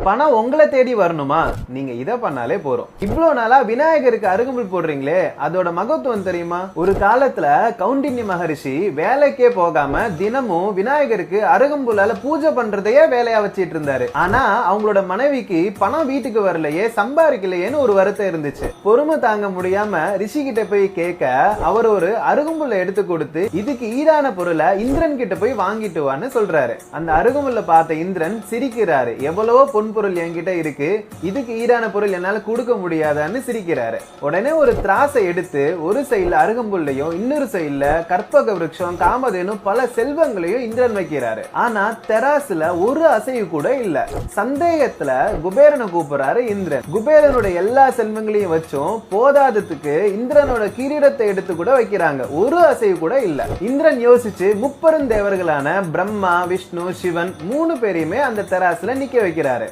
பணம் உங்களை தேடி வரணுமா? நீங்க இத பண்ணாலே போறோம். இவ்வளவு நாளா விநாயகருக்கு அருகம்புல் போடுறீங்களே, அதோட மகத்துவம் தெரியுமா? ஒரு காலத்துல கௌண்டின்ய மகரிஷி வேலைக்கே போகாம தினமும் விநாயகருக்கு அருகம்புல்லால பூஜை பண்றதையே வேலையா வச்சிட்டு இருந்தாரு. ஆனா அவங்களோட மனைவிக்கு பணம் வீட்டுக்கு வரலையே, சம்பாதிக்கலையேன்னு ஒரு வருத்தம் இருந்துச்சு. பொறுமை தாங்க முடியாம ரிஷி கிட்ட போய் கேட்க, அவர் ஒரு அருகம்புல்ல எடுத்து கொடுத்து இதுக்கு ஈடான பொருளை இந்திரன் கிட்ட போய் வாங்கிட்டு வான்னு சொல்றாரு. அந்த அருகம்புல்ல பார்த்த இந்திரன் சிரிக்கிறாரு. எவ்வளவோ பொன்பொருள் என்கிட்ட இருக்கு, இதுக்கு ஈடான பொருள் என்னால கொடுக்க முடியாதான்னு சிரிக்கிறாரு. உடனே ஒரு திராசை எடுத்து ஒரு சைடுல அருகம்புல்லையும் இன்னொரு சைடுல கற்பக விருட்சம், காமதேனும் பல செல்வங்களையும் இந்திரன் வைக்கிறாரு. ஆனா தெராசுல ஒரு அசைவு கூட இல்ல. சந்தேகத்துல குபேரனை கூப்பிடுறாரு இந்திரன். குபேரனுடைய எல்லா செல்வங்களையும் வச்சும் போதாததுக்கு இந்திரனோட கிரீடத்தை எடுத்து கூட வைக்கிறாங்க, ஒரு அசைவு கூட இல்ல. இந்திரன் யோசிச்சு முப்பெருந்தேவர்களான பிரம்மா, விஷ்ணு, சிவன் 3 பேரையுமே அந்த தெராசுல நிக்க வைக்கிறாரு.